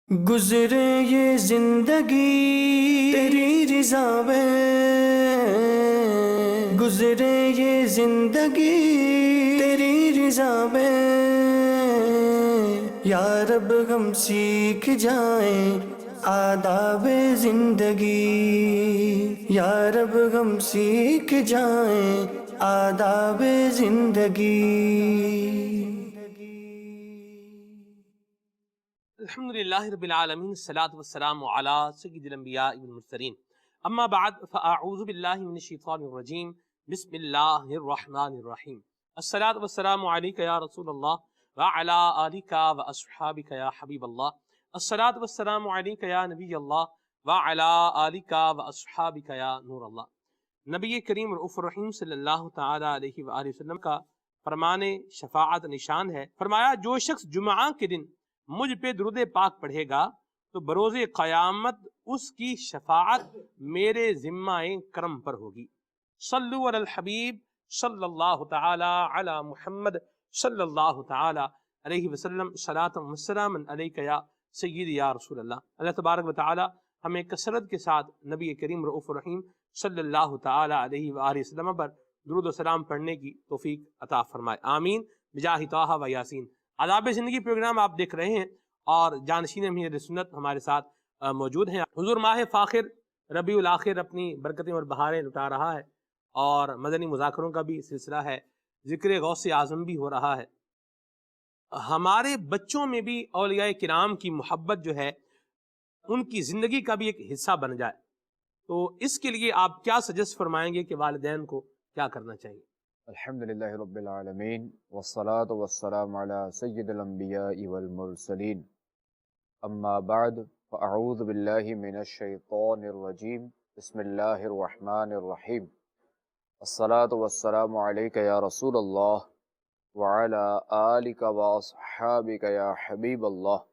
گزرے یہ زندگی تیری رضا میں، گزرے یہ زندگی تیری رضا میں، یا رب ہم سیکھ جائیں آداب زندگی، یا رب ہم سیکھ جائیں آداب زندگی۔ الحمدللہ رب العالمین، الصلاۃ والسلام علی سید الانبیاء والمرسلین، اما بعد فاعوذ باللہ من الشیطان الرجیم، بسم اللہ الرحمن الرحیم۔ الصلاۃ والسلام علیک یا رسول اللہ وعلی آلک واصحابک یا حبیب اللہ، الصلاۃ والسلام علیک یا نبی اللہ وعلی آلک واصحابک یا نور اللہ۔ نبی کریم رؤوف الرحیم صلی اللہ تعالی علیہ وآلہ وسلم کا فرمان شفاعت نشان ہے، فرمایا جو شخص جمعہ کے دن مجھ پہ درود پاک پڑھے گا تو بروز قیامت اس کی شفاعت میرے ذمہ کرم پر ہوگی۔ صلو علی الحبیب صلی اللہ تعالی علی محمد صلی اللہ تعالی علیہ وسلم، صلاۃ و سلاما علیک یا سیدی یا رسول اللہ۔ اللہ تبارک و تعالی ہمیں کثرت کے ساتھ نبی کریم رؤوف الرحیم صلی اللہ تعالی علیہ وآلہ وسلم پر درود و سلام پڑھنے کی توفیق عطا فرمائے، آمین بجاہ طٰہٰ و یاسین۔ آداب زندگی پروگرام آپ دیکھ رہے ہیں اور جانشین امیر سنت ہمارے ساتھ موجود ہیں۔ حضور ماہ فاخر ربیع الاخر اپنی برکتیں اور بہاریں لٹا رہا ہے، اور مدنی مذاکروں کا بھی سلسلہ ہے، ذکر غوث اعظم بھی ہو رہا ہے۔ ہمارے بچوں میں بھی اولیاء کرام کی محبت جو ہے ان کی زندگی کا بھی ایک حصہ بن جائے، تو اس کے لیے آپ کیا سجیسٹ فرمائیں گے کہ والدین کو کیا کرنا چاہیے؟ الحمدللہ رب العالمین، والصلاة والسلام علی سید الانبیاء والمرسلین، اما بعد فاعوذ باللہ من الشیطان الرجیم، بسم اللہ الرحمن الرحیم۔ الصلاة والسلام علیک یا رسول اللہ وعلی آلک واصحابک یا حبیب اللہ،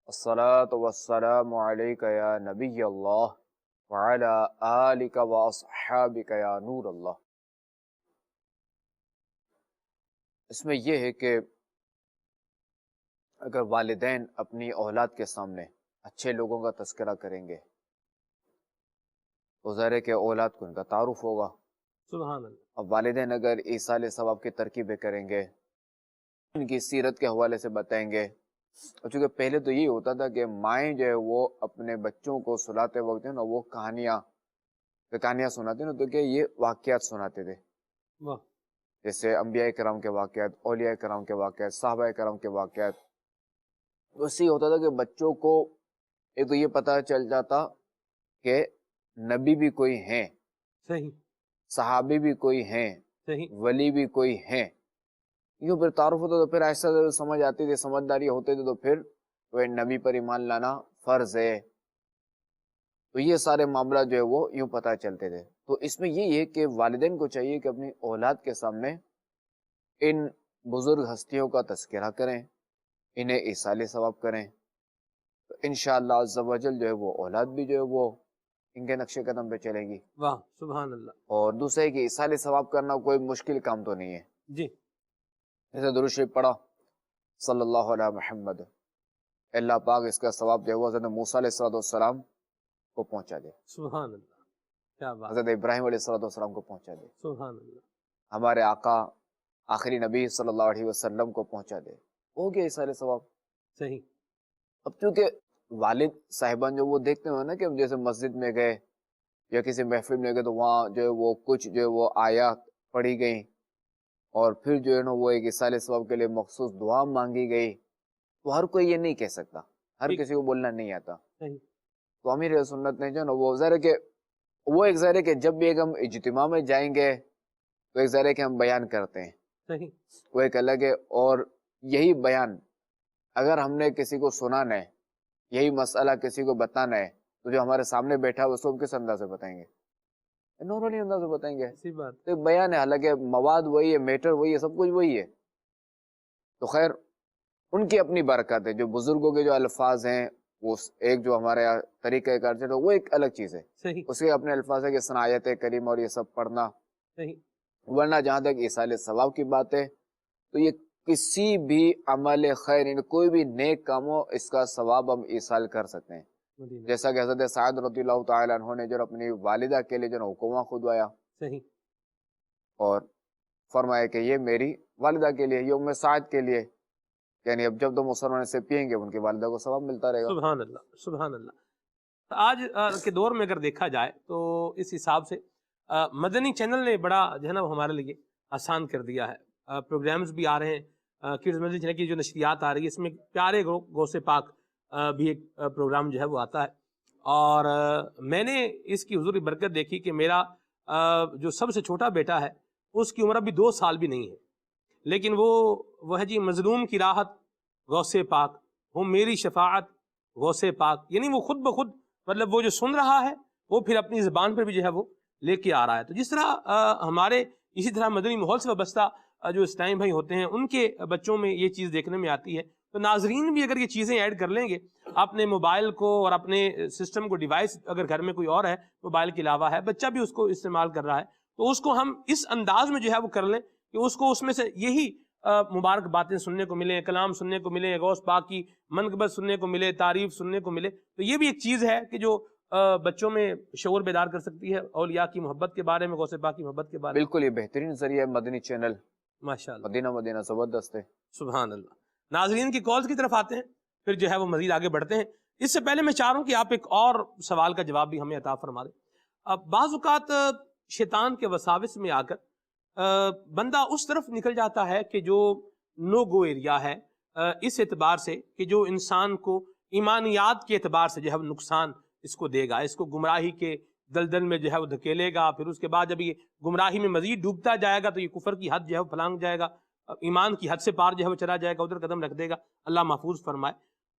الصلاة والسلام علیک یا نبی اللہ وعلی آلک واصحابک یا نور اللہ۔ اس میں یہ ہے کہ اگر والدین اپنی اولاد کے سامنے اچھے لوگوں کا تذکرہ کریں گے تو ظاہر ہے کہ اولاد کو ان کا تعارف ہوگا۔ سبحان اللہ۔ اب والدین اگر ایصال ثواب کی ترکیبیں کریں گے، ان کی سیرت کے حوالے سے بتائیں گے، اور چونکہ پہلے تو یہی ہوتا تھا کہ مائیں جو ہے وہ اپنے بچوں کو سلاتے وقت ہے نا وہ کہانیاں سناتے نا، تو کہ یہ واقعات سناتے تھے، جیسے انبیاء کرام کے واقعات، اولیاء کرام کے واقعات، صحابہ کرام کے واقعات۔ اس سے یہ ہوتا تھا کہ بچوں کو ایک تو یہ پتہ چل جاتا کہ نبی بھی کوئی ہیں، صحیح، صحابی بھی کوئی ہیں، صحیح، ولی بھی کوئی ہیں۔ یوں پھر تعارف ہوتا تو پھر ایسا سمجھ آتی تھی، سمجھداری ہوتے تھے، تو پھر وہ نبی پر ایمان لانا فرض ہے، تو یہ سارے معاملات جو ہے وہ یوں پتہ چلتے تھے۔ تو اس میں یہی ہے کہ والدین کو چاہیے کہ اپنی اولاد کے سامنے ان بزرگ ہستیوں کا تذکرہ کریں، انہیں ایصال ثواب کریں، تو انشاءاللہ عز و جل جو ہے وہ اولاد بھی جو ہے وہ ان کے نقش قدم پہ چلے گی۔ واہ سبحان اللہ۔ اور دوسرا ہے کہ ایصال ثواب کرنا کوئی مشکل کام تو نہیں ہے۔ جی، جیسے درود شریف پڑھا صلی اللہ علیہ محمد، اللہ پاک اس کا ثواب جو ہے وہ حضرت موسیٰ علیہ السلام کو پہنچا دے، سبحان اللہ، کیا بات، حضرت ابراہیم علیہ السلام کو پہنچا دے، سبحان اللہ، ہمارے آقا آخری نبی صلی اللہ علیہ وسلم کو پہنچا دے، ہو گیا ایصال ثواب۔ صحیح، اب چونکہ والد صاحبان جو وہ دیکھتے ہیں نا کہ جیسے مسجد میں گئے یا کسی محفل میں گئے تو وہاں جو ہے وہ کچھ جو ہے وہ آیات پڑھی گئیں، اور پھر جو ہے نا وہ ایک ایصال ثواب کے لیے مخصوص دعا مانگی گئی، تو ہر کوئی یہ نہیں کہہ سکتا، ہر کسی کو بولنا نہیں آتا۔ صحیح، تو امیر سنت نے جو ہے نا وہ ظاہر ہے کہ وہ ایک ظاہر ہے کہ جب بھی ایک ہم اجتماع میں جائیں گے تو ایک ظاہر ہے کہ ہم بیان کرتے ہیں، صحیح، وہ ایک الگ ہے، اور یہی بیان اگر ہم نے کسی کو سنانا ہے، یہی مسئلہ کسی کو بتانا ہے، تو جو ہمارے سامنے بیٹھا ہے وہ سب کس انداز سے بتائیں گے؟ نارملی انداز سے بتائیں گے۔ اسی بات، تو ایک بیان ہے، حالانکہ مواد وہی ہے، میٹر وہی ہے، سب کچھ وہی ہے۔ تو خیر ان کی اپنی برکت ہے، جو بزرگوں کے جو الفاظ ہیں وہ ایک جو ہمارے طریقہ کار سے وہ ایک الگ چیز ہے، صحیح، اس کے اپنے الفاظ ہے کہ صنایت کریم اور یہ سب پڑھنا، صحیح، ورنہ جہاں تک ایصال ثواب کی بات ہے تو یہ کسی بھی عمل خیر یعنی کوئی بھی نیک کام ہو اس کا ثواب ہم ایصال کر سکتے ہیں. مدینہ. جیسا کہ حضرت سعد رضی اللہ تعالیٰ عنہ نے جو اپنی والدہ کے لیے جو حکومہ خودوایا صحیح. اور فرمایا کہ یہ میری والدہ کے لیے، یہ ام سعد کے لیے، یعنی اب جب تو مسلمان سے پئیں گے ان کی والدہ کو ثواب ملتا رہے گا. سبحان اللہ سبحان اللہ. آج کے دور میں اگر دیکھا جائے تو اس حساب سے مدنی چینل نے بڑا جو ہے نا وہ ہمارے لیے آسان کر دیا ہے. پروگرامز بھی آ رہے ہیں، کڈز مدنی چینل کی جو نشریات آ رہی ہے اس میں پیارے غوث پاک بھی ایک پروگرام جو ہے وہ آتا ہے. اور میں نے اس کی حضور برکت دیکھی کہ میرا جو سب سے چھوٹا بیٹا ہے اس کی عمر ابھی 2 سال بھی نہیں ہے، لیکن وہ ہے جی مظلوم کی راحت غوث پاک، وہ میری شفاعت غوث پاک، یعنی وہ خود بخود مطلب وہ جو سن رہا ہے وہ پھر اپنی زبان پر بھی جو ہے وہ لے کے آ رہا ہے. تو جس طرح ہمارے اسی طرح مدنی ماحول سے وابستہ جو اسلامی بھائی ہوتے ہیں ان کے بچوں میں یہ چیز دیکھنے میں آتی ہے، تو ناظرین بھی اگر یہ چیزیں ایڈ کر لیں گے اپنے موبائل کو اور اپنے سسٹم کو، ڈیوائس اگر گھر میں کوئی اور ہے موبائل کے علاوہ ہے، بچہ بھی اس کو استعمال کر رہا ہے، تو اس کو ہم اس انداز میں جو ہے وہ کر لیں کہ اس کو اس میں سے یہی مبارک باتیں سننے کو ملیں، کلام سننے کو ملے، غوث پاک کی منقبت سننے کو ملے، تعریف سننے کو ملے. تو یہ بھی ایک چیز ہے کہ جو بچوں میں شعور بیدار کر سکتی ہے اولیاء کی محبت کے بارے میں، غوث پاک کی محبت کے بارے میں. بالکل یہ بہترین ذریعہ ہے مدنی چینل. ماشاء اللہ مدینہ مدینہ زبردست ہے. سبحان اللہ. ناظرین کی کالز کی طرف آتے ہیں، پھر جو ہے وہ مزید آگے بڑھتے ہیں. اس سے پہلے میں چاہ رہا ہوں کہ آپ ایک اور سوال کا جواب بھی ہمیں عطا فرما دیں. بعض اوقات شیطان کے وساوس میں آ کر بندہ اس طرف نکل جاتا ہے کہ جو نو گو ایریا ہے، اس اعتبار سے کہ جو انسان کو ایمانیات کے اعتبار سے جو ہے وہ نقصان اس کو دے گا، اس کو گمراہی کے دلدل میں جو ہے وہ دھکیلے گا. پھر اس کے بعد جب یہ گمراہی میں مزید ڈوبتا جائے گا تو یہ کفر کی حد جو ہے وہ پھلانگ جائے گا، ایمان کی حد سے پار جو ہے وہ چلا جائے گا، ادھر قدم رکھ دے گا. اللہ محفوظ فرمائے.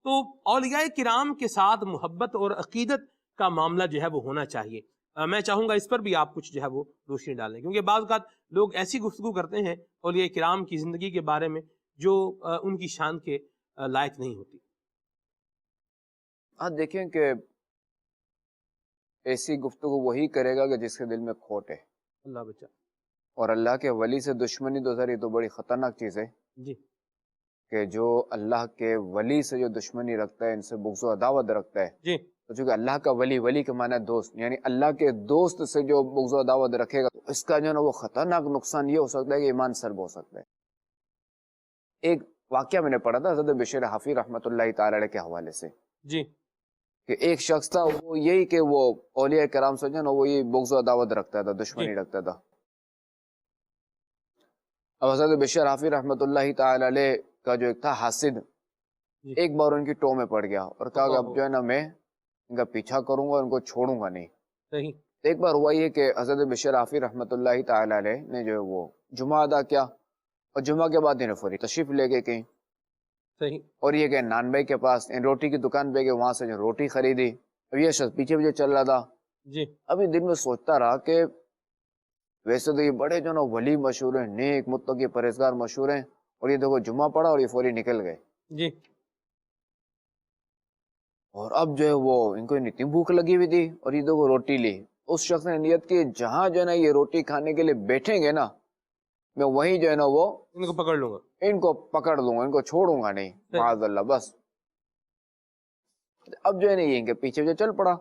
تو اولیاء کرام کے ساتھ محبت اور عقیدت کا معاملہ جو ہے وہ ہونا چاہیے. میں چاہوں گا اس پر بھی آپ کچھ جو ہے وہ روشنی ڈالیں، کیونکہ بعض اوقات لوگ ایسی گفتگو کرتے ہیں اولیاء کرام کی زندگی کے بارے میں جو ان کی شان کے لائق نہیں ہوتی. ہاں دیکھیں کہ ایسی گفتگو وہی کرے گا کہ جس کے دل میں کھوٹ ہے. اللہ بچا. اور اللہ کے ولی سے دشمنی تو ذرا تو بڑی خطرناک چیز ہے جی کہ جو اللہ کے ولی سے جو دشمنی رکھتا ہے، ان سے بغض و عداوت رکھتا ہے، جی تو چونکہ اللہ کا ولی کے معنی دوست، یعنی اللہ کے دوست سے جو بغض و عداوت رکھے گا تو اس کا جو ہے نا وہ خطرناک نقصان یہ ہو سکتا ہے کہ ایمان سلب ہو سکتا ہے. ایک واقعہ میں نے پڑھا تھا حضرت بشیر حفیظ رحمۃ اللہ تعالی علیہ کے حوالے سے جی کہ ایک شخص تھا، وہ یہی کہ وہ اولیاء کرام سے جو ہے نا وہ یہ بغض و عداوت رکھتا تھا، دشمنی رکھتا تھا. اب حضرت بشیر حفیظ رحمۃ اللہ تعالی علیہ کا جو ایک تھا حاسد، ایک بار ان کی ٹو میں پڑ گیا اور کہا کہ اب جو ہے نا میں ان کا پیچھا کروں گا، ان کو چھوڑوں گا نہیں. صحیح. ایک بار ہوا یہ کہ حضرت بشیر حفیظ رحمۃ اللہ تعالی علیہ نے جو ہے وہ جمعہ ادا کیا اور جمعہ کے بعد انہیں فوری تشریف لے گئے کہیں، صحیح. اور یہ کہ نان بھائی کے پاس روٹی کی دکان پہ گئے، وہاں سے جو روٹی خریدی. اب یہ شخص پیچھے پیچھے چل رہا تھا. جی ابھی دن میں سوچتا رہا کہ ویسے تو یہ بڑے جو نا ولی مشہور ہیں، نیک متقی پرہیزگار مشہور ہیں، اور یہ دیکھو جمعہ پڑا اور یہ فوری نکل گئے. جی اور اب جو ہے وہ ان کو اتنی بھوک لگی ہوئی تھی اور یہ دیکھو روٹی لی. اس شخص نے نیت کی جہاں جو ہے نا یہ روٹی کھانے کے لیے بیٹھیں گے نا میں وہیں جو ہے نا وہ ان کو پکڑ لوں گا، ان کو پکڑ لوں گا، ان کو چھوڑوں گا نہیں، معاذ اللہ. بس اب جو ہے نا یہ ان کے پیچھے جو چل پڑا.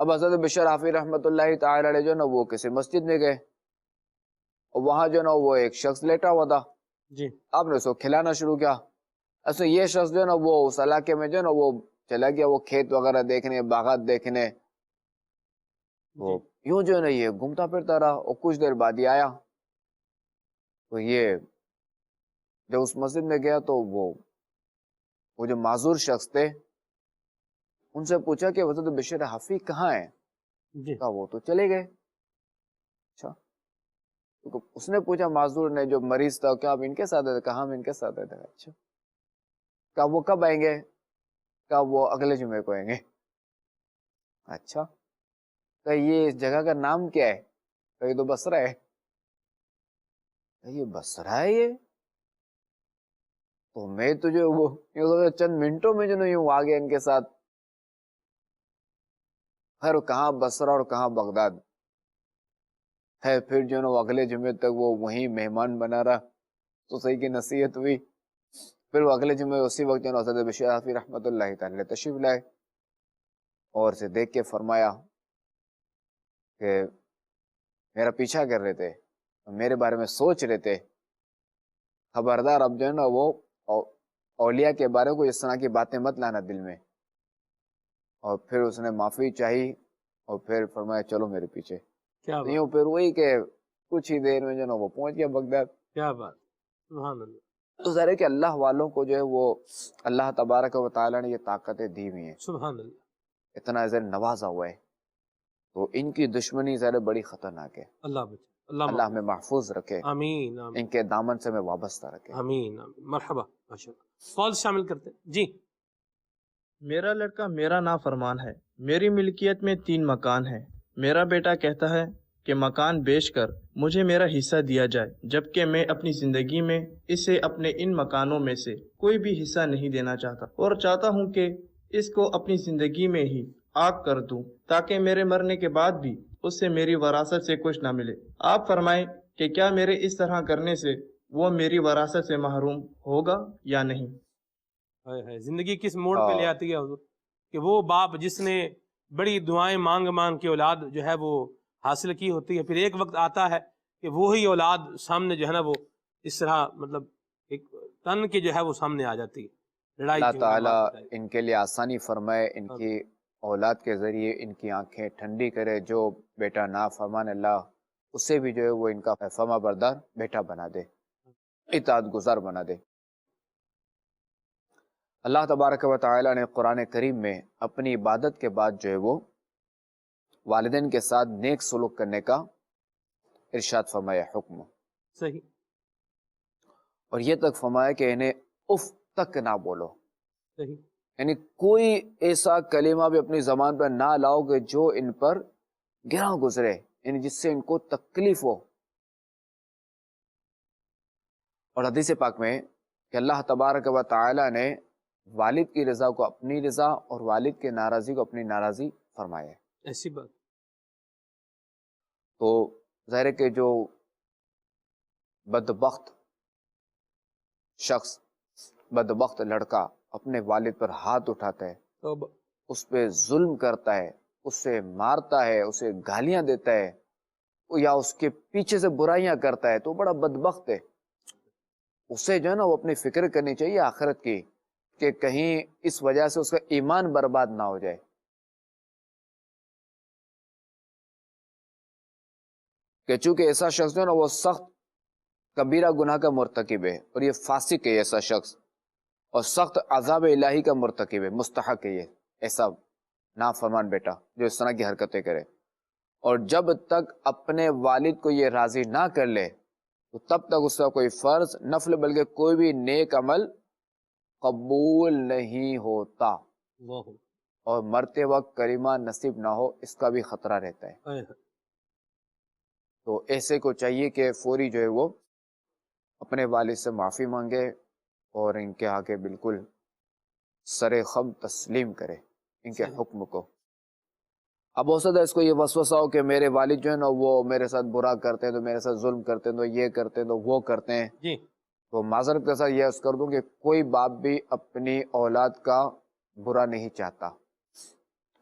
اب حضرت بشیر حفیظ رحمۃ اللہ تعالی علیہ جو ہے نا وہ کسی مسجد میں گئے اور وہاں جو ہے نا وہ ایک شخص لیٹا ہوا تھا. جی آپ نے اس کو کھلانا شروع کیا. ایسے یہ شخص جو ہے نا وہ اس علاقے میں جو ہے نا وہ چلا گیا وہ کھیت وغیرہ دیکھنے، باغات دیکھنے. وہ یوں جو ہے نا یہ گھومتا پھرتا رہا اور کچھ دیر بعد یہ آیا. تو یہ جب اس مسجد میں گیا تو وہ جو معذور شخص تھے ان سے پوچھا کہ حضرت بشیر حفیظ کہاں ہیں؟ جی کہا وہ تو چلے گئے. اچھا اس نے پوچھا معذور نے جو مریض تھا کیا آپ ان کے ساتھ تھے؟ کہا ہم ان کے ساتھ تھے. اچھا کہا وہ کب آئیں گے؟ کہا وہ اگلے جمعے کو آئیں گے. اچھا کہ یہ اس جگہ کا نام کیا ہے؟ کہ یہ تو بصرہ ہے. یہ بصرہ ہے یہ تو میں تو جو وہ چند منٹوں میں جو نا یوں آ گیا ان کے ساتھ. خیر کہاں بصرہ اور کہاں بغداد. ہے پھر جو ہے نا وہ اگلے جمعے تک وہ وہیں مہمان بنا رہا، تو صحیح کی نصیحت ہوئی، پھر وہ اگلے جمعے اسی وقت جو ہے نا حضرت بشیر حافظ رحمۃ اللہ تعالی تشریف لائے اور اسے دیکھ کے فرمایا کہ میرا پیچھا کر رہے تھے، میرے بارے میں سوچ رہے تھے، خبردار اب جو ہے نا وہ اولیاء کے بارے کو اس طرح کی باتیں مت لانا دل میں. اور پھر اس نے معافی چاہی اور پھر فرمایا چلو میرے پیچھے. کیا یوں پھر وہی کہ کچھ ہی دیر میں جو ہے نا وہ پہنچ گیا بغداد. کیا بات، سبحان اللہ. تو ظاہر ہے کہ اللہ والوں کو جو ہے وہ اللہ تبارک و تعالیٰ نے یہ طاقتیں دی ہوئی ہیں، سبحان اللہ. اتنا ظاہر نوازا ہوا ہے، تو ان کی دشمنی ظاہر بڑی خطرناک ہے. اللہ بچے، اللہ ہمیں محفوظ رکھے، آمین آمین ان کے دامن سے ہمیں وابستہ رکھے. آمین آمین. مرحبا، ماشاءاللہ. کال شامل کرتے ہیں جی. میرا لڑکا میرا نافرمان ہے. میری ملکیت میں 3 مکان ہیں. میرا بیٹا کہتا ہے کہ مکان بیچ کر مجھے میرا حصہ دیا جائے، جبکہ میں اپنی زندگی میں اسے اپنے ان مکانوں میں سے کوئی بھی حصہ نہیں دینا چاہتا، اور چاہتا ہوں کہ اس کو اپنی زندگی میں ہی آگ کر دوں تاکہ میرے مرنے کے بعد بھی اس سے میری وراثت سے کچھ نہ ملے. آپ فرمائیں کہ کیا میرے اس طرح کرنے سے وہ میری وراثت سے محروم ہوگا یا نہیں؟ زندگی کس موڑ پہ لے آتی ہے حضور، کہ وہ باپ جس نے بڑی دعائیں مانگ مانگ کے اولاد جو ہے وہ حاصل کی ہوتی ہے، پھر ایک وقت آتا ہے کہ وہی اولاد سامنے جو ہے نا وہ اس طرح مطلب ایک تن کے جو ہے وہ سامنے آ جاتی ہے. لڑائی اللہ تعالیٰ ان کے لیے آسانی فرمائے، ان کی اولاد کے ذریعے ان کی آنکھیں ٹھنڈی کرے. جو بیٹا نافرمان اللہ اسے بھی جو ہے وہ ان کا فرما بردار بیٹا بنا دے، اطاعت گزار بنا دے. اللہ تبارک و تعالیٰ نے قرآن کریم میں اپنی عبادت کے بعد جو ہے وہ والدین کے ساتھ نیک سلوک کرنے کا ارشاد فرمایا، حکم صحیح. اور یہ تک فرمایا کہ انہیں اف تک نہ بولو. صحیح. یعنی کوئی ایسا کلمہ بھی اپنی زبان پر نہ لاؤ کہ جو ان پر گراں گزرے، یعنی جس سے ان کو تکلیف ہو. اور حدیث پاک میں کہ اللہ تبارک و تعالی نے والد کی رضا کو اپنی رضا اور والد کے ناراضی کو اپنی ناراضی فرمایا ہے. ایسی بات. تو ظاہر ہے کہ جو بدبخت شخص، بدبخت لڑکا اپنے والد پر ہاتھ اٹھاتا ہے، توبہ. اس پہ ظلم کرتا ہے، اس سے مارتا ہے، اسے گالیاں دیتا ہے یا اس کے پیچھے سے برائیاں کرتا ہے، تو بڑا بدبخت ہے. اسے جو ہے نا وہ اپنی فکر کرنی چاہیے آخرت کی، کہ کہیں اس وجہ سے اس کا ایمان برباد نہ ہو جائے. کہ چونکہ ایسا شخص جو ہے نا وہ سخت کبیرہ گناہ کا مرتکب ہے، اور یہ فاسق ہے ایسا شخص، اور سخت عذاب الہی کا مرتکب ہے، مستحق ہے یہ ایسا نافرمان بیٹا جو اس طرح کی حرکتیں کرے. اور جب تک اپنے والد کو یہ راضی نہ کر لے تو تب تک اس کا کوئی فرض نفل بلکہ کوئی بھی نیک عمل قبول نہیں ہوتا، اللہ. اور مرتے وقت کلمہ نصیب نہ ہو اس کا بھی خطرہ رہتا ہے. تو ایسے کو چاہیے کہ فوری جو ہے وہ اپنے والد سے معافی مانگے اور ان کے آگے بالکل سر خم تسلیم کرے ان کے حکم کو. اب ہو سکتا ہے اس کو یہ وسوسہ ہو کہ میرے والد جو ہے نا وہ میرے ساتھ برا کرتے ہیں، تو میرے ساتھ ظلم کرتے ہیں، تو یہ کرتے ہیں، تو وہ کرتے ہیں. جی. تو معذرت کے ساتھ یہ عرض کر دوں کہ کوئی باپ بھی اپنی اولاد کا برا نہیں چاہتا،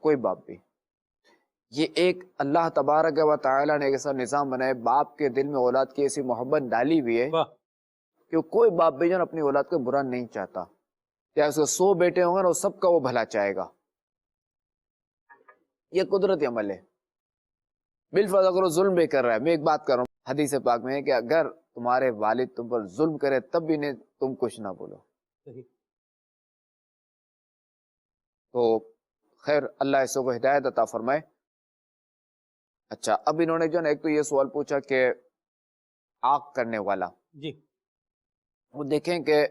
کوئی باپ بھی. یہ ایک اللہ تبارک و تعالی نے ایک ایسا نظام بنایا، باپ کے دل میں اولاد کی ایسی محبت ڈالی ہوئی ہے کہ کوئی باپ بھی جو اپنی اولاد کو برا نہیں چاہتا. یا اس کو 100 بیٹے ہوں گے نا، سب کا وہ بھلا چاہے گا. یہ قدرتی عمل ہے. بالفرض اگر وہ ظلم بھی کر رہا ہے، میں ایک بات کر رہا ہوں، حدیث پاک میں ہے کہ اگر تمہارے والد تم پر ظلم کرے تب بھی نہیں تم کچھ نہ بولو. تو خیر اللہ ایسوں کو ہدایت عطا فرمائے. اچھا، اب انہوں نے جو نا ایک تو یہ سوال پوچھا کہ آگ کرنے والا، جی. وہ دیکھیں کہ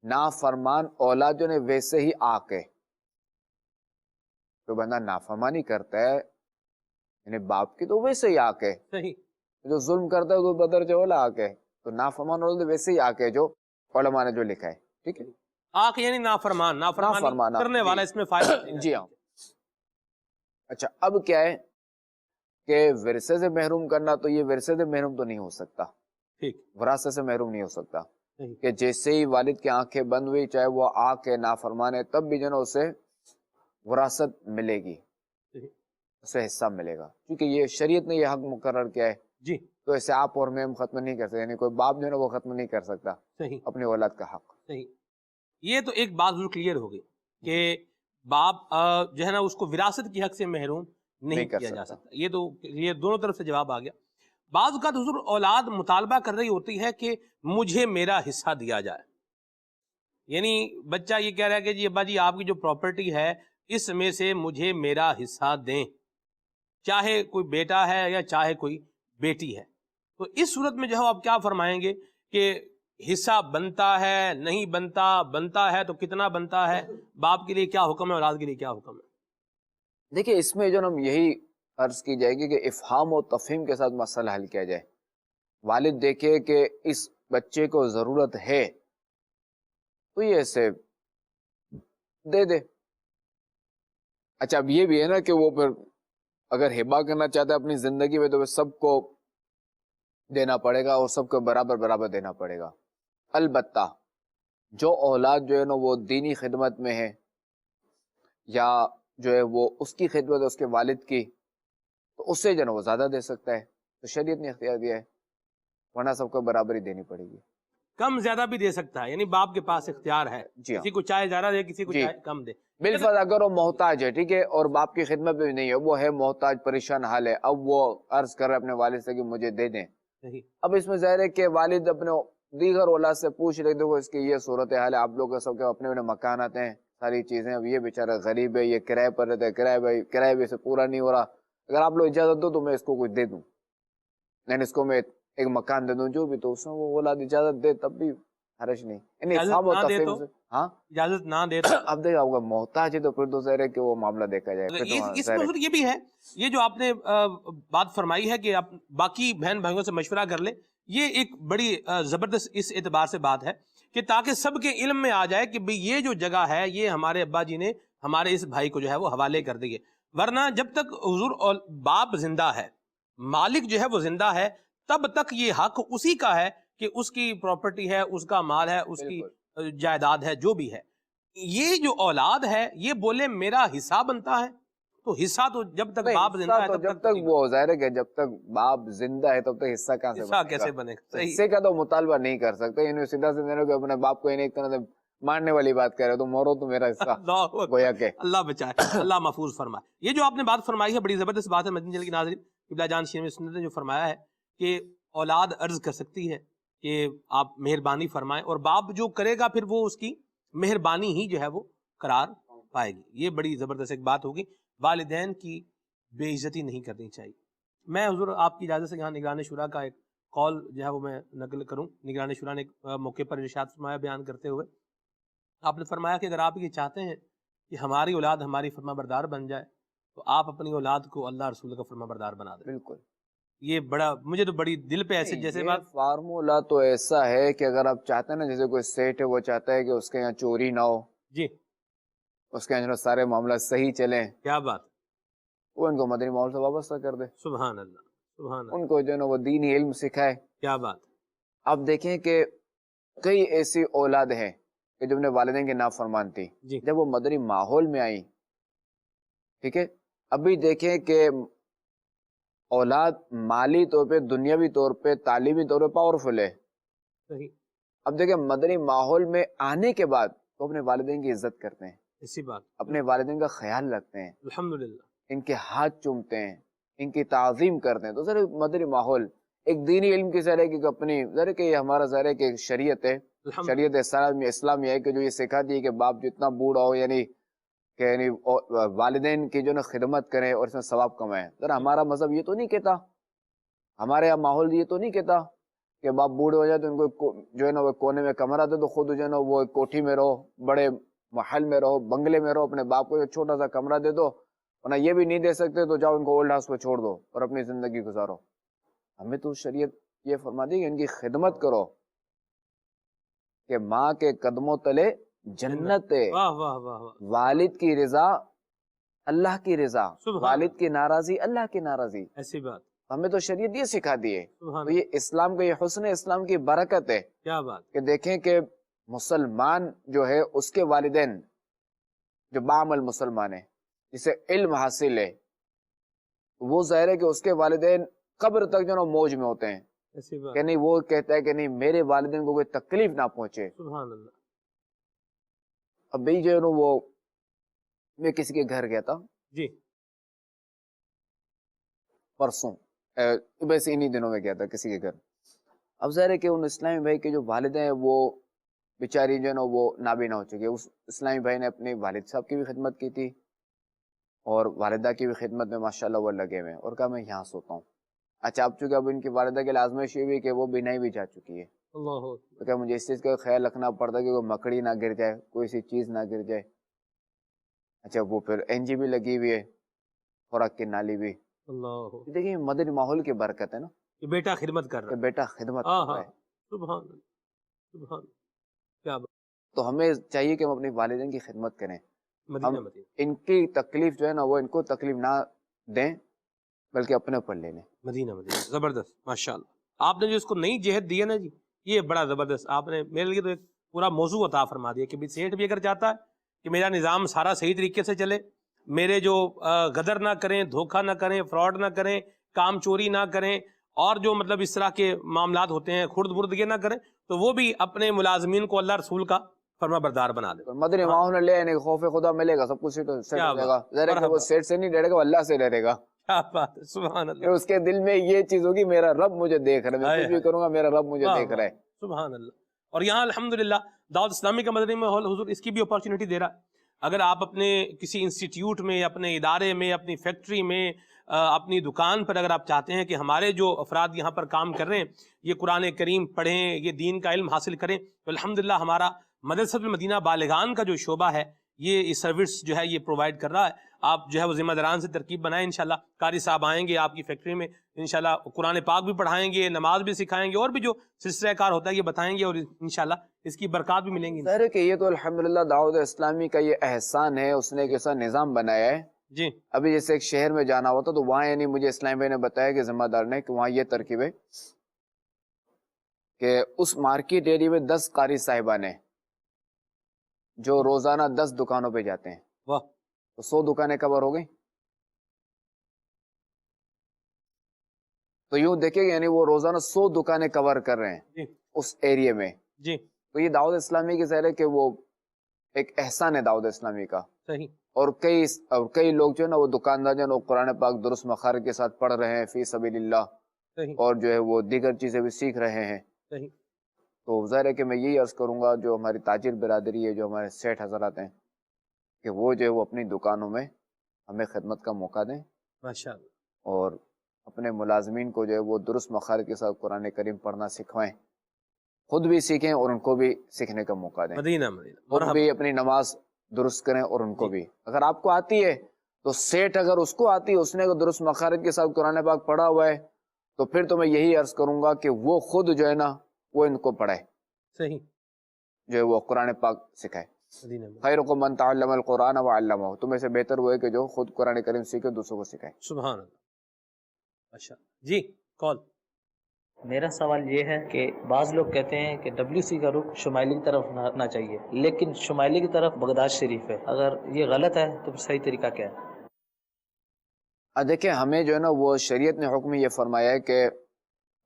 نافرمان اولاد جو نے ویسے ہی آگ ہے. جو بندہ نافرمانی کرتا ہے یعنی باپ کی تو ویسے ہی آگ ہے. صحیح. جو ظلم کرتا ہے تو بدر جو والا آگ ہے. تو نافرمان اولاد ویسے ہی آگ ہے جو علماء نے جو لکھا ہے. ٹھیک ہے، آخ یعنی نافرمان، نافرمانی کرنے والا، اس میں فائدہ. جی ہاں. اچھا، اب کیا ہے کہ ورثے سے محروم کرنا، تو یہ ورثے سے محروم تو نہیں ہو سکتا، ٹھیک، وراثت سے محروم نہیں ہو سکتا، صحیح، کہ جیسے ہی والد کی آنکھیں بند ہوئی، چاہے وہ آنکھ کے نافرمان ہے، تب بھی جو ہے نا اسے وراثت ملے گی، صحیح، اسے حصہ ملے گا، کیونکہ یہ شریعت نے یہ حق مقرر کیا ہے، جی، تو ایسے آپ اور میں ہم ختم نہیں کر سکتے، یعنی کوئی باپ جو ہے نا وہ ختم نہیں کر سکتا صحیح، اپنی اولاد کا حق۔ صحیح۔ یہ تو ایک بات ضرور کلیئر ہو گئی کہ باپ جو ہے نا اس کو وراثت کی حق سے محروم نہیں کر کیا جا سکتا۔ سکتا، یہ دونوں طرف سے جواب آ گیا۔ بعض اوقات حضور اولاد مطالبہ کر رہی ہوتی ہے کہ مجھے میرا حصہ دیا جائے، یعنی بچہ یہ کہہ رہا ہے کہ جی ابا جی آپ کی جو پراپرٹی ہے اس میں سے مجھے میرا حصہ دیں، چاہے کوئی بیٹا ہے یا چاہے کوئی بیٹی ہے۔ تو اس صورت میں جو ہے آپ کیا فرمائیں گے کہ حصہ بنتا ہے نہیں بنتا، بنتا ہے تو کتنا بنتا ہے، باپ کے لیے کیا حکم ہے، اولاد کے لیے کیا حکم ہے؟ دیکھیں اس میں جو نا یہی عرض کی جائے گی کہ افہام و تفہیم کے ساتھ مسئلہ حل کیا جائے۔ والد دیکھے کہ اس بچے کو ضرورت ہے تو یہ اسے دے دے۔ اچھا اب یہ بھی ہے نا کہ وہ پھر اگر ہبہ کرنا چاہتا ہے اپنی زندگی میں تو وہ سب کو دینا پڑے گا اور سب کو برابر برابر دینا پڑے گا۔ البتہ جو اولاد جو ہے نا وہ دینی خدمت میں ہے یا جو ہے وہ اس کی خدمت ہے اس کے والد کی، تو اس سے جو ہے نا وہ زیادہ دے سکتا ہے، تو شریعت نے اختیار دیا ہے، ورنہ سب کو برابری دینی پڑے گی۔ کم زیادہ بھی دے سکتا ہے، یعنی باپ کے پاس اختیار ہے، جی ہاں، کسی کو چاہے زیادہ دے کسی کو جی، چاہے کم دے۔ بالفرض اگر وہ محتاج ہے، ٹھیک ہے، اور باپ کی خدمت میں بھی نہیں ہے، وہ ہے محتاج، پریشان حال ہے، اب وہ عرض کر رہے اپنے والد سے کہ مجھے دے دیں، صحیح، اب اس میں ظاہر ہے کہ والد اپنے دیگر اولاد سے پوچھ رہے، دیکھو اس کی یہ صورتحال ہے، آپ لوگ سب کے اپنے اپنے مکانات ہیں، ساری چیزیں، اب یہ بیچارہ غریب ہے، یہ کرائے پر رہتا ہے، کرایہ بھی سے پورا نہیں ہو رہا، اگر آپ لوگ اجازت دو تو میں اس کو کچھ دے دوں، یعنی اس کو میں ایک مکان دے دوں، جو بھی، تو اس میں وہ اولاد اجازت دے تب بھی حرج نہیں، یعنی افہام و اجازت نہ دے تفہیم تو، سے، ہاں اجازت نہ دے تو اب دیکھا ہوگا محتاج ہے تو پھر تو ظاہر ہے کہ وہ معاملہ دیکھا جائے، پھر تو اس ظاہر میں ہے۔ حضور یہ بھی ہے، یہ جو آپ نے بات فرمائی ہے کہ آپ باقی بہن بھائیوں سے مشورہ کر لیں، یہ ایک بڑی زبردست اس اعتبار سے بات ہے کہ تاکہ سب کے علم میں آ جائے کہ بھئی یہ جو جگہ ہے یہ ہمارے ابا جی نے ہمارے اس بھائی کو جو ہے وہ حوالے کر دی ہے، ورنہ جب تک حضور اور باپ زندہ ہے، مالک جو ہے وہ زندہ ہے، تب تک یہ حق اسی کا ہے کہ اس کی پراپرٹی ہے، اس کا مال ہے، اس کی جائیداد ہے، جو بھی ہے۔ یہ جو اولاد ہے یہ بولے میرا حصہ بنتا ہے، تو حصہ تو جب تک باپ زندہ ہے تو تب جب تک تک وہ ظاہر ہے کہ جب تک باپ زندہ ہے تب تک حصہ کہاں سے حصہ بنے کیسے گا، بنے گا؟ صحیح، حصے کا تو مطالبہ نہیں کر سکتے، انہیں سیدھا سے اپنے باپ کو انہیں ایک طرح سے مارنے والی بات کہہ رہے تو مورو تو میرا حصہ، اللہ اکبر، گویا کہ اللہ بچائے، اللہ محفوظ فرمائے۔ یہ جو آپ نے بات فرمائی ہے بڑی زبردست بات ہے مدنی چینل کی ناظرین، قبلہ جان شیخ سنت نے جو فرمایا ہے کہ اولاد عرض کر سکتی ہے کہ آپ مہربانی فرمائیں، اور باپ جو کرے گا پھر وہ اس کی مہربانی ہی جو ہے وہ قرار پائے گی۔ یہ بڑی زبردست ایک بات ہوگی، والدین کی بے عزتی نہیں کرنی چاہیے۔ میں حضور آپ کی اجازت سے یہاں نگران شورا کا ایک قول جو ہے وہ میں نقل کروں۔ نگران شورا نے ایک موقع پر ارشاد فرمایا بیان کرتے ہوئے، آپ نے فرمایا کہ اگر آپ یہ چاہتے ہیں کہ ہماری اولاد ہماری فرما بردار بن جائے تو آپ اپنی اولاد کو اللہ رسول کا فرما بردار بنا دیں۔ بالکل، یہ بڑا مجھے تو بڑی دل پہ ایسے جیسے یہ بات، فارمولا تو ایسا ہے کہ اگر آپ چاہتے ہیں نا، جیسے کوئی سیٹ ہے وہ چاہتا ہے کہ اس کے یہاں چوری نہ ہو، جی اس کے یہاں سارے معاملات صحیح چلیں، کیا بات، وہ ان کو مدنی ماحول سے وابستہ کر دے، سبحان اللہ، سبحان اللہ، ان کو جو ہے نا وہ دینی علم سکھائے۔ کیا بات، آپ دیکھیں کہ کئی ایسی اولاد ہیں کہ جب نے والدین کی نافرمان تھی، جی جب وہ مدنی ماحول میں آئیں، ٹھیک ہے، ابھی دیکھیں کہ اولاد مالی طور پہ، دنیاوی طور پہ، تعلیمی طور پہ پاورفل ہے، صحیح، اب دیکھیں مدنی ماحول میں آنے کے بعد وہ اپنے والدین کی عزت کرتے ہیں، اسی بات، اپنے والدین کا خیال رکھتے ہیں، الحمدللہ، ان کے ہاتھ چومتے ہیں، ان کی تعظیم کرتے ہیں، تو ذرا مدنی ماحول ایک دینی علم کی ذرا کہ اپنی ذرا کہ یہ ہمارا ذرا کہ شریعت ہے، شریعت اسلامی ہے کہ جو یہ سکھاتی ہے کہ باپ جتنا بوڑھا ہو یعنی کہ یعنی والدین کی جو نا خدمت کریں اور اس میں ثواب کمائیں۔ ذرا ہمارا مذہب یہ تو نہیں کہتا، ہمارے یہاں ماحول یہ تو نہیں کہتا کہ باپ بوڑھے ہو جائے تو ان کو جو ہے نا وہ کونے میں کمرہ دے، تو خود جو ہے نا وہ کوٹھی میں رہو، بڑے محل میں رہو، بنگلے میں رہو، اپنے باپ کو چھوٹا سا کمرہ دے دو، ورنہ یہ بھی نہیں دے سکتے تو جاؤ ان کو اولڈ ہاؤس پہ چھوڑ دو اور اپنی زندگی گزارو۔ ہمیں تو شریعت یہ فرما دی کہ ان کی خدمت کرو، کہ ماں کے قدموں تلے جنت ہے، واہ واہ واہ واہ، والد کی رضا اللہ کی رضا، سبحان والد کی ناراضی اللہ کی ناراضی. ایسی بات. ہمیں تو شریعت یہ سکھا دی ہے. سبحان تو یہ اسلام کا، یہ حسن اسلام کی برکت ہے کیا بات. کہ دیکھیں کہ مسلمان جو ہے اس کے والدین جو بعمل مسلمان ہے، جسے علم حاصل ہے، وہ ظاہر ہے کہ اس کے والدین قبر تک جو ہے نا موج میں ہوتے ہیں ایسی بات. کہ نہیں، وہ کہتا ہے کہ نہیں میرے والدین کو کوئی تکلیف نہ پہنچے. سبحان اللہ. اب بھائی جو ہے نا وہ میں کسی کے گھر گیا تھا جی پرسوں، ویسے انہی دنوں میں گیا تھا کسی کے گھر. اب ظاہر ہے کہ ان اسلامی بھائی کے جو والدین ہیں وہ بیچاری جو ہے نا وہ نابینا ہو چکی ہے. اس اسلامی بھائی نے اپنے والد صاحب کی بھی خدمت کی تھی اور والدہ کی بھی خدمت میں ماشاءاللہ وہ لگے ہوئے ہیں، اور کہا میں یہاں سوتا ہوں. اچھا اب چونکہ اب ان کی والدہ کے لیے آزمائش یہ ہوئی کہ وہ بینائی بھی جا چکی ہے، اللہ. تو کیا مجھے اس چیز کا خیال رکھنا پڑتا ہے کہ کوئی مکڑی نہ گر جائے، کوئی سی چیز نہ گر جائے. اچھا وہ پھر این جی بھی لگی ہوئی ہے، خوراک کی نالی بھی. اللہ. دیکھیں مدنی ماحول کی برکت ہے نا یہ بیٹا خدمت کر رہا کہ ہے. بیٹا خدمت ہاں کر رہا ہاں. ہے. سبحان اللہ. سبحان اللہ. کیا بات. تو ہمیں چاہیے کہ ہم اپنے والدین کی خدمت کریں. مدینہ مدینہ. ان کی تکلیف جو ہے نا وہ ان کو تکلیف نہ دیں بلکہ اپنے اوپر لے لیں. مدینہ مدینہ. زبردست ماشاءاللہ. آپ نے جو اس کو نئی جہت دی ہے نا جی، یہ بڑا زبردست. آپ نے میرے لیے تو ایک پورا موضوع عطا فرما دیا کہ بھی سیٹھ بھی اگر چاہتا ہے کہ میرا نظام سارا صحیح طریقے سے چلے، میرے جو غدر نہ کریں، دھوکہ نہ کریں، فراڈ نہ کریں، کام چوری نہ کریں، اور جو مطلب اس طرح کے معاملات ہوتے ہیں خرد برد یہ نہ کریں، تو وہ بھی اپنے ملازمین کو اللہ رسول کا فرما بردار بنا دے. مدنی ماحول میں لے آنے خوف خدا ملے گا، سب کچھ سیٹ ہو جائے گا. ظاہر ہے کہ وہ سیٹ سے نہیں ڈرے گا، وہ اللہ سے ڈرے گا. کیا بات ہے. سبحان اللہ. اس کے دل میں یہ چیز ہوگی میرا رب مجھے دیکھ رہا ہے، میں کچھ بھی کروں گا میرا رب مجھے دیکھ رہا ہے. سبحان اللہ. اور یہاں الحمدللہ دعوت اسلامی کا مدنی ماحول حضور اس کی بھی اپارچونٹی دے رہا ہے. اگر آپ اپنے کسی انسٹیٹیوٹ میں، اپنے ادارے میں، اپنی فیکٹری میں، اپنی دکان پر اگر آپ چاہتے ہیں کہ ہمارے جو افراد یہاں پر کام کر رہے ہیں یہ قرآن کریم پڑھیں، یہ دین کا علم حاصل کریں، تو الحمدللہ ہمارا مدرسۃ المدینہ بالغان کا جو شعبہ ہے یہ سروس جو ہے یہ پرووائڈ کر رہا ہے. آپ جو ہے وہ ذمہ داران سے ترکیب بنائیں. انشاءاللہ قاری صاحب آئیں گے آپ کی فیکٹری میں، انشاءاللہ قرآن پاک بھی پڑھائیں گے، نماز بھی سکھائیں گے، اور بھی جو سلسلہ کار ہوتا ہے یہ بتائیں گے، اور انشاءاللہ اس کی برکات بھی ملیں گی. ظاہر ہے کہ یہ تو الحمدللہ دعوت اسلامی کا یہ احسان ہے، اس نے ایک ایسا نظام بنایا ہے. جی ابھی جیسے ایک شہر میں جانا ہوتا تو وہاں یعنی مجھے اسلام بھائی نے بتایا کہ ذمہ دار نے کہ وہاں یہ ترکیب ہے کہ اس مارکیٹ ایریا میں 10 قاری صاحبان ہیں جو روزانہ 10 دکانوں پہ جاتے ہیں. واہ. تو 100 دکانیں کور ہو گئی. تو یوں دیکھیں یعنی وہ روزانہ 100 دکانیں کور کر رہے ہیں جی اس ایریے میں. جی تو یہ دعوت اسلامی کی ظاہر ہے کہ وہ ایک احسان ہے دعوت اسلامی کا. صحیح. اور کئی لوگ جو ہے نا وہ دکاندار جو ہے نا وہ قرآن پاک درست مخارج کے ساتھ پڑھ رہے ہیں فی سبیل اللہ، صحیح. اور جو ہے وہ دیگر چیزیں بھی سیکھ رہے ہیں. صحیح. تو ظاہر ہے کہ میں یہی عرض کروں گا جو ہماری تاجر برادری ہے، جو ہمارے سیٹھ حضرات ہیں، کہ وہ جو ہے وہ اپنی دکانوں میں ہمیں خدمت کا موقع دیں ماشاءاللہ. اور اپنے ملازمین کو جو ہے وہ درست مخارج کے ساتھ قرآن کریم پڑھنا سکھوائیں، خود بھی سیکھیں اور ان کو بھی سیکھنے کا موقع دیں. مدینہ مدینہ. خود بھی اپنی نماز درست کریں اور ان کو بھی. اگر آپ کو آتی ہے تو سیٹ اگر اس کو آتی ہے، اس نے اگر درست مخارج کے ساتھ قرآن پاک پڑھا ہوا ہے، تو پھر تو میں یہی عرض کروں گا کہ وہ خود جو ہے نا وہ ان کو پڑھے، صحیح. جو ہے وہ قرآن پاک سکھائے. مدینہ مدینہ. خیرکم من تعلم القرآن وعلمہ، تمہیں سے بہتر وہ ہے کہ جو خود قرآن کریم سیکھے دوسروں کو سکھائے. سبحان اللہ. اچھا جی کال. میرا سوال یہ ہے کہ بعض لوگ کہتے ہیں کہ WC کا رخ شمالی کی طرف نہ چاہیے، لیکن شمالی کی طرف بغداد شریف ہے. اگر یہ غلط ہے تو صحیح طریقہ کیا ہے؟ دیکھیں ہمیں جو ہے نا وہ شریعت نے حکم یہ فرمایا ہے کہ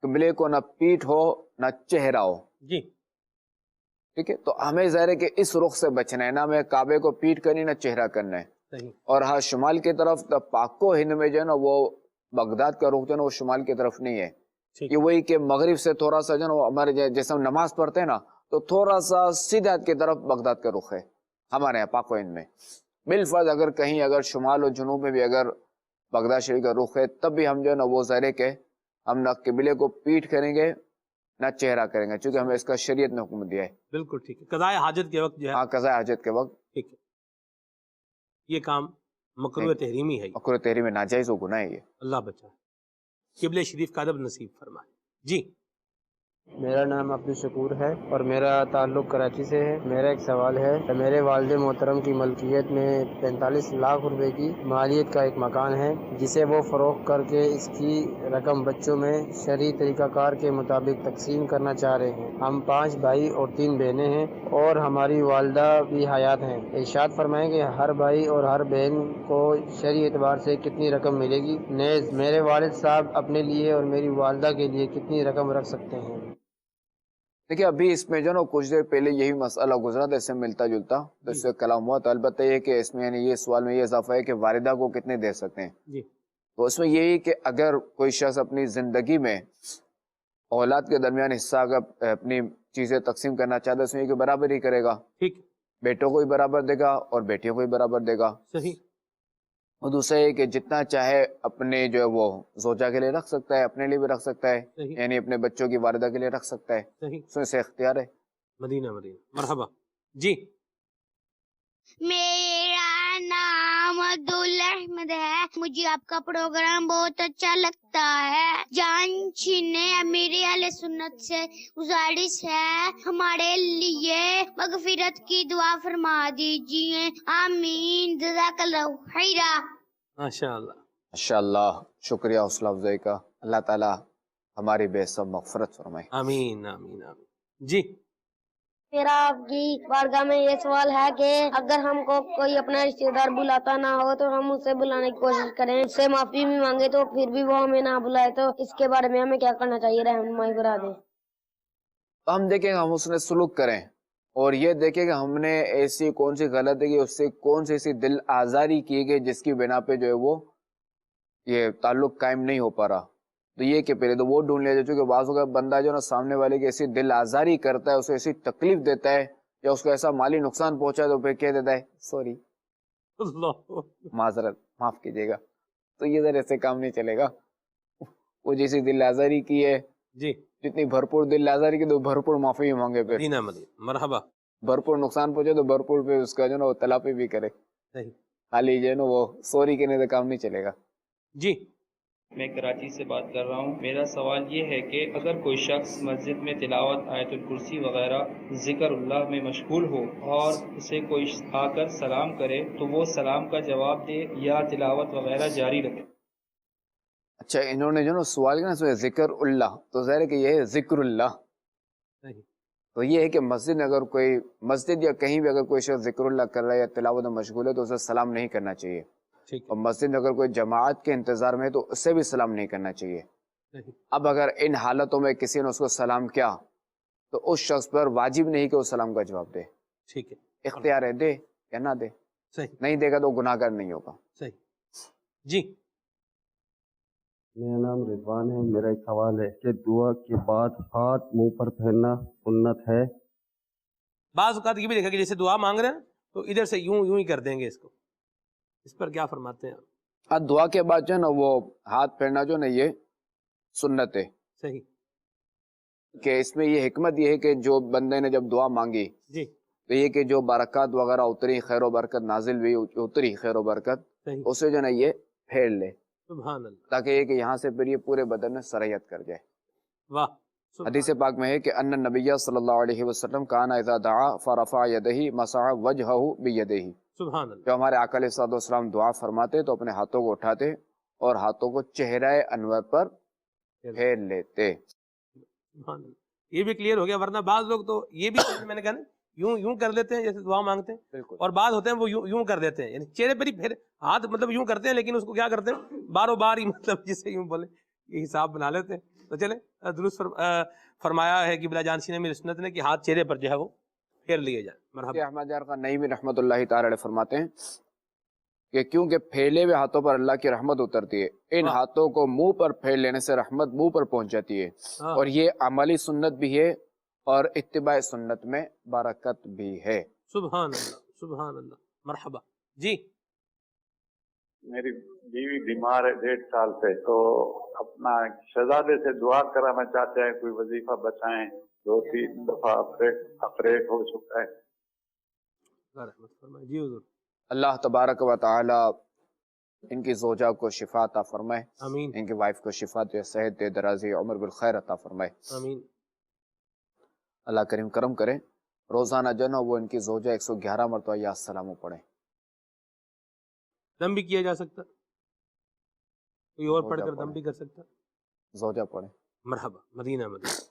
قبلے کو نہ پیٹھ ہو نہ چہرہ ہو. جی ٹھیک ہے، تو ہمیں ظاہر ہے کہ اس رخ سے بچنا ہے، نہ ہمیں کعبے کو پیٹھ کرنی نہ چہرہ کرنا ہے. صحیح. اور ہاں شمال کی طرف پاک و ہند میں جو ہے نا وہ بغداد کا رخ جو ہے نا وہ شمال کی طرف نہیں ہے. یہ وہی کہ مغرب سے تھوڑا سا جو ہے نا ہمارے جیسے ہم نماز پڑھتے ہیں نا تو تھوڑا سا سیدھے کی طرف بغداد کا رخ ہے ہمارے یہاں پاک و ہند میں. بالفرض اگر کہیں اگر شمال و جنوب میں بھی اگر بغداد شریف کا رخ ہے تب بھی ہم جو ہے نا وہ ظاہر ہے کہ ہم نہ قبلے کو پیٹھ کریں گے نہ چہرہ کریں گے، چونکہ ہمیں اس کا شریعت نے حکم دیا ہے. بالکل ٹھیک ہے. قضاء حاجت کے وقت جو ہے ہاں قضاء حاجت کے وقت ٹھیک ہے، یہ کام مکروہ تحریمی ہے. مکروہ تحریم ناجائز و گناہ ہے یہ. اللہ بچائے. قبلہ شریف کا ادب نصیب فرمائے. جی میرا نام عبدالشکور ہے اور میرا تعلق کراچی سے ہے۔ میرا ایک سوال ہے، میرے والد محترم کی ملکیت میں 45 لاکھ روپے کی مالیت کا ایک مکان ہے جسے وہ فروخت کر کے اس کی رقم بچوں میں شرعی طریقہ کار کے مطابق تقسیم کرنا چاہ رہے ہیں۔ ہم 5 بھائی اور 3 بہنیں ہیں اور ہماری والدہ بھی حیات ہیں۔ ارشاد فرمائیں کہ ہر بھائی اور ہر بہن کو شرعی اعتبار سے کتنی رقم ملے گی؟ نیز میرے والد صاحب اپنے لیے اور میری والدہ کے لیے کتنی رقم رکھ سکتے ہیں؟ دیکھیں ابھی اس میں جو نا کچھ دیر پہلے یہی مسئلہ گزرا تھا، اس سے ملتا جلتا تو اس سے کلام ہوا، تو البتہ یہ کہ اس میں یعنی یہ سوال میں یہ اضافہ ہے کہ والدہ کو کتنے دے سکتے ہیں۔ جی تو اس میں یہی کہ اگر کوئی شخص اپنی زندگی میں اولاد کے درمیان حصہ اگر اپنی چیزیں تقسیم کرنا چاہتا ہے، اس میں یہ کہ برابر ہی کرے گا، ٹھیک، بیٹوں کو بھی برابر دے گا اور بیٹیوں کو بھی برابر دے گا۔ صحیح، اور دوسرا یہ کہ جتنا چاہے اپنے جو ہے وہ زوجہ کے لیے رکھ سکتا ہے، اپنے لیے بھی رکھ سکتا ہے، صحیح، یعنی اپنے بچوں کی والدہ کے لیے رکھ سکتا ہے، صحیح، اس میں سے اختیار ہے۔ مدینہ مدینہ، مرحبا جی۔ میرا نام عبدالاحمد ہے، مجھے آپ کا پروگرام بہت اچھا لگتا ہے۔ جان چھینے میرے اہل سنت سے گزارش ہے ہمارے لیے مغفرت کی دعا فرما دیجیے، آمین، جزاک اللہ خیرا۔ ماشاء اللہ، ماشاء اللہ، شکریہ حوصلہ افزائی کا، اللہ تعالیٰ ہماری بے حساب مغفرت فرمائے۔ آمین آمین آمین جی۔ میرا آپ کی بارگاہ میں یہ سوال ہے کہ اگر ہم کو کوئی اپنا رشتہ دار بلاتا نہ ہو تو ہم اسے بلانے کی کوشش کریں، اس سے معافی بھی مانگے تو پھر بھی وہ ہمیں نہ بلائے، تو اس کے بارے میں ہمیں کیا کرنا چاہیے؟ رہنمائی کرا دیں۔ ہم دیکھیں ہم اس نے سلوک کریں اور یہ دیکھیں کہ ہم نے ایسی کون سی غلطی کی، اس سے کون سی ایسی دل آزاری کی گئی جس کی بنا پہ جو ہے وہ یہ تعلق قائم نہیں ہو پا رہا، تو یہ کہ پہلے تو وہ ڈھونڈ لیا جائے، چونکہ بعض اوقات بندہ جو نا سامنے والے کی ایسی دل آزاری کرتا ہے، اسے ایسی تکلیف دیتا ہے یا اس کو ایسا مالی نقصان پہنچا ہے تو پھر کہہ دیتا ہے سوری، اللہ، معذرت، معاف کیجیے گا، تو یہ ذرا ایسے کام نہیں چلے گا۔ وہ جیسی دل آزاری کی ہے، جی، جتنی بھرپور دل آزاری کی تو بھرپور معافی بھی مانگے، پھر مدینہ مدینہ، مرحبا، بھرپور نقصان پہنچے تو بھرپور پہ اس کا جو نا وہ تلافی بھی کرے، صحیح، خالی جو ہے نا وہ سوری کہنے سے کام نہیں چلے گا۔ جی۔ میں کراچی سے بات کر رہا ہوں۔ میرا سوال یہ ہے کہ اگر کوئی شخص مسجد میں تلاوت، آیت الکرسی وغیرہ ذکر اللہ میں مشغول ہو اور اسے کوئی آ کر سلام کرے تو وہ سلام کا جواب دے یا تلاوت وغیرہ جاری رکھے؟ اچھا، انہوں نے جو نا سوال کیا نا اس میں ذکر اللہ، تو ظاہر ہے کہ یہ ہے ذکر اللہ، صحیح، تو یہ ہے کہ مسجد میں اگر کوئی مسجد یا کہیں بھی اگر کوئی شخص ذکر اللہ کر رہا ہے یا تلاوت میں مشغول ہے تو اسے سلام نہیں کرنا چاہیے، ٹھیک ہے، اور مسجد میں اگر کوئی جماعت کے انتظار میں ہے تو اسے بھی سلام نہیں کرنا چاہیے۔ صحیح، اب اگر ان حالتوں میں کسی نے اس کو سلام کیا تو اس شخص پر واجب نہیں کہ وہ سلام کا جواب دے، ٹھیک ہے، اختیار ہے، دے یا نہ دے، صحیح، نہیں دے گا تو گناہ گار نہیں ہوگا۔ صحیح، جی۔ میرا نام رضوان ہے۔ میرا ایک سوال ہے کہ دعا کے بعد ہاتھ منہ پر پھیرنا سنت ہے؟ بعض اوقات یہ بھی دیکھا کہ جیسے دعا مانگ رہے ہیں تو ادھر سے یوں یوں ہی کر دیں گے اس کو، اس پر کیا فرماتے ہیں آپ؟ ہاں، دعا کے بعد جو ہے نا وہ ہاتھ پھیرنا جو نا یہ سنت ہے، صحیح، کہ اس میں یہ حکمت یہ ہے کہ جو بندے نے جب دعا مانگی جی، تو یہ کہ جو برکات وغیرہ اتری، خیر و برکت نازل ہوئی، اتری خیر و برکت، صحیح، اسے جو ہے نا یہ پھیر لے، سبحان اللہ، تاکہ یہ کہ یہاں سے پھر یہ پورے بدن میں سرایت کر جائے۔ واہ، سبحان حدیث پاک میں ہے کہ ان نبی صلی اللہ علیہ وسلم کان اذا دعا فرفع یدہ مسح وجہہ بیدہ، سبحان اللہ، جو ہمارے آقا علیہ الصلوۃ والسلام دعا فرماتے تو اپنے ہاتھوں کو اٹھاتے اور ہاتھوں کو چہرہ انور پر پھیر لیتے۔ سبحان اللہ، یہ بھی کلیئر ہو گیا، ورنہ بعض لوگ تو یہ بھی میں نے کہا نا یوں یوں کر لیتے ہیں جیسے دعا مانگتے ہیں، بالکل، اور بعض ہوتے ہیں وہ یوں یوں کر دیتے ہیں، یعنی چہرے پر ہی پھر ہاتھ مطلب یوں کرتے ہیں لیکن اس کو کیا کرتے ہیں باروں بار ہی مطلب جسے یوں بولے یہ حساب بنا لیتے ہیں۔ تو چلیں درست فرمایا ہے کہ بلا جانشین میری سنت نے کہ ہاتھ چہرے پر جو ہے وہ پھیر لیے جائیں۔ مرحبا، احمد یار خان نعیمی رحمۃ اللہ تعالی علیہ فرماتے ہیں کہ کیونکہ پھیلے ہوئے ہاتھوں پر اللہ کی رحمت اترتی ہے، ان واہ، ہاتھوں کو منہ پر پھیر لینے سے رحمت منہ پر پہنچ جاتی ہے، ہاں، اور یہ عملی سنت بھی ہے اور اتباع سنت میں برکت بھی ہے۔ سبحان اللہ، سبحان اللہ، مرحبا جی۔ میری بیوی بیمار ہے 1.5 سال سے، تو اپنا شہزادے سے دعا کرانا چاہتے ہیں، کوئی وظیفہ بتائیں، 2-3 دفعہ اپریٹ ہو چکا ہے۔ اللہ رحمت فرمائے، جی حضور، اللہ تبارک و تعالی ان کی زوجہ کو شفا عطا فرمائے، آمین، ان کی وائف کو شفا دے، صحت دے، درازی عمر بالخیر عطا فرمائے۔ آمین، اللہ کریم کرم کرے روزانہ جو ہے نا وہ ان کی زوجہ 111 مرتبہ یا السلام پڑھیں. دم بھی کیا جا سکتا, کوئی اور پڑھ زوجہ کر دم بھی کر سکتا. زوجہ پڑھیں. مرحبا, مدینہ مدینہ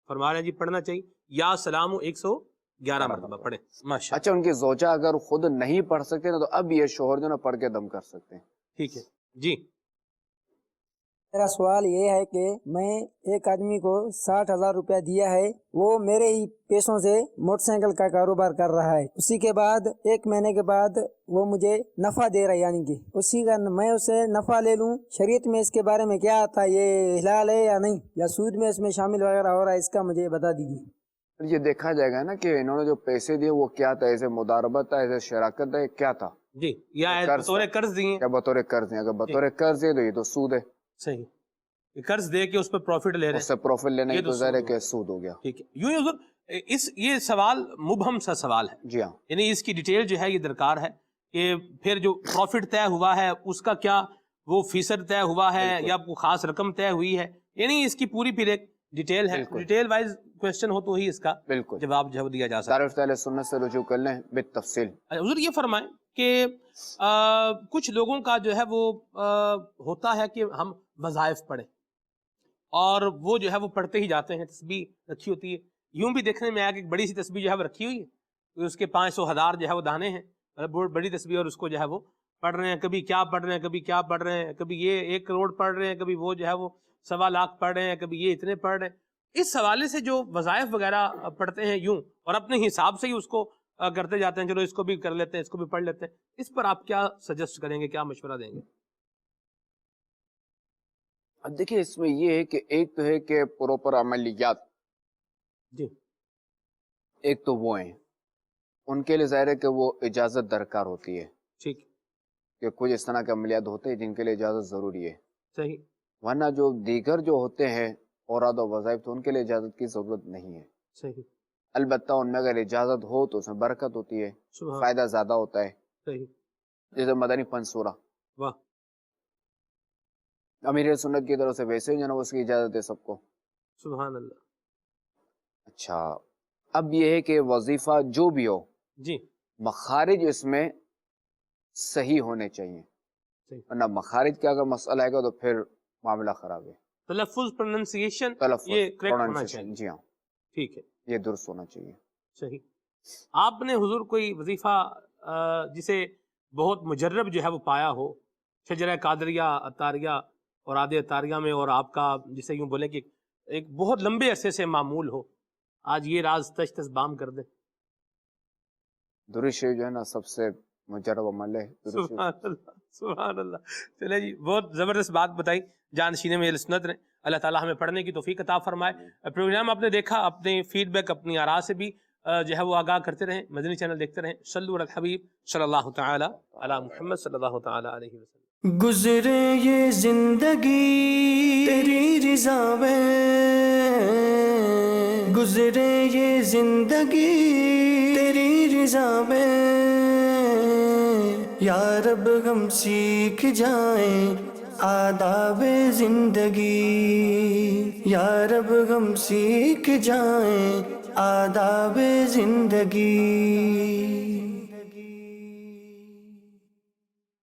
فرما رہے ہیں جی پڑھنا چاہیے یا سلام 111 مرتبہ پڑھیں. ماشاء اچھا ان کی زوجہ اگر خود نہیں پڑھ سکتے نا تو اب یہ شوہر جو نا پڑھ کے دم کر سکتے ہیں. ٹھیک ہے جی. میرا سوال یہ ہے کہ میں ایک آدمی کو 60,000 روپیہ دیا ہے, وہ میرے ہی پیسوں سے موٹر سائیکل کا کاروبار کر رہا ہے. اسی کے بعد 1 مہینے کے بعد وہ مجھے نفع دے رہا ہے, یعنی کہ اسی کا میں اسے نفع لے لوں. شریعت میں اس کے بارے میں کیا آتا ہے, یہ حلال ہے یا نہیں, یا سود میں اس میں شامل وغیرہ ہو رہا ہے, اس کا مجھے بتا دیجیے. یہ دیکھا جائے گا نا کہ انہوں نے جو پیسے دیے وہ کیا تھا, ایسے مداربت تھا, ایسے شراکت تھا, کیا تھا جی, یا بطور قرض دیے یا بطور قرض ہیں. اگر بطور قرض ہے تو یہ تو سود ہے. صحیح, قرض دے کے اس پر پروفٹ لے رہے ہیں, اس سے پروفٹ لینا ہی تو ظاہر ہے کہ سود ہو گیا. ٹھیک ہے. یوں حضور یہ سوال مبہم سا سوال ہے. جی ہاں, یعنی اس کی ڈیٹیل جو ہے یہ درکار ہے کہ پھر جو پروفٹ طے ہوا ہے اس کا کیا وہ فیصد طے ہوا ہے یا کوئی خاص رقم طے ہوئی ہے, یعنی اس کی پوری پھر ایک ڈیٹیل ہے. ڈیٹیل وائز کوشچن ہو تو ہی اس کا بالکل جواب جو دیا جا سکتا ہے. تعارف اہل سنت سے رجوع کر لیں بالتفصیل. حضور یہ فرمائیں کہ کچھ لوگوں کا جو ہے وہ ہوتا ہے کہ ہم وظائف پڑھیں اور وہ جو ہے وہ پڑھتے ہی جاتے ہیں, تسبیح رکھی ہوتی ہے. یوں بھی دیکھنے میں آیا کہ ایک بڑی سی تسبیح جو ہے وہ رکھی ہوئی ہے, اس کے 500,000 جو ہے وہ دانے ہیں, بہت بڑی تسبیح, اور اس کو جو ہے وہ پڑھ رہے ہیں. کبھی کیا پڑھ رہے ہیں, کبھی کیا پڑھ رہے ہیں, کبھی یہ 1 کروڑ پڑھ رہے ہیں, کبھی وہ جو ہے وہ 1.25 لاکھ پڑھ رہے ہیں, کبھی یہ اتنے پڑھ رہے ہیں. اس حوالے سے جو وظائف وغیرہ پڑھتے ہیں یوں اور اپنے حساب سے ہی اس کو کرتے جاتے ہیں, چلو اس کو بھی کر لیتے ہیں, اس کو بھی پڑھ لیتے ہیں, اس پر آپ کیا سجیسٹ کریں گے, کیا مشورہ دیں گے؟ اب دیکھیے اس میں یہ ہے کہ ایک تو ہے کہ پروپر عملیات, جی, ایک تو وہ ہیں ان کے لیے ظاہر ہے کہ وہ اجازت درکار ہوتی ہے. ٹھیک, کہ کچھ اس طرح کے عملیات ہوتے ہیں جن کے لیے اجازت ضروری ہے. صحیح. ورنہ جو دیگر جو ہوتے ہیں اوراد و وظائف تو ان کے لیے اجازت کی ضرورت نہیں ہے. صحیح. البتہ ان میں اگر اجازت ہو تو اس میں برکت ہوتی ہے, فائدہ زیادہ ہوتا ہے. صحیح. جیسے مدنی پنسورہ, واہ, امیر سنت کی طرف سے ویسے ہی جناب اس کی اجازت ہے سب کو. سبحان اللہ. اچھا, اب یہ ہے کہ وظیفہ جو بھی ہو جی, مخارج اس میں صحیح ہونے چاہیے, ورنہ مخارج کا اگر مسئلہ آئے گا تو پھر معاملہ خراب ہے. تلفظ پروننسیشن یہ کریکٹ ہونا چاہیے. جی ہاں, ٹھیک ہے, یہ درست ہونا چاہیے. صحیح. آپ نے حضور کوئی وظیفہ جسے بہت مجرب جو ہے وہ پایا ہو, شجرہ قادریہ عطاریہ اور عاد عطاریہ میں, اور آپ کا جسے یوں بولیں کہ ایک بہت لمبے عرصے سے معمول ہو, آج یہ راز تش تش بام کر دے؟ درود شریف جو ہے نا سب سے مجرب عمل ہے. سبحان اللہ, سبحان اللہ. چلے جی, بہت زبردست بات بتائی, جانشین میں اہل سنت رہیں. اللہ تعالیٰ ہمیں پڑھنے کی توفیق عطا فرمائے. پروگرام آپ نے دیکھا, اپنے فیڈ بیک اپنی آراء سے بھی جو ہے وہ آگاہ کرتے رہیں. مدنی چینل دیکھتے رہیں. صلو علی الحبیب صلی اللہ تعالی علی محمد صلی اللہ تعالی علیہ وسلم. گزرے یہ زندگی تیری رضا میں, گزرے یہ زندگی تیری رضا میں, یا رب ہم سیکھ جائیں آداب زندگی, یا رب ہم سیکھ جائیں آداب زندگی.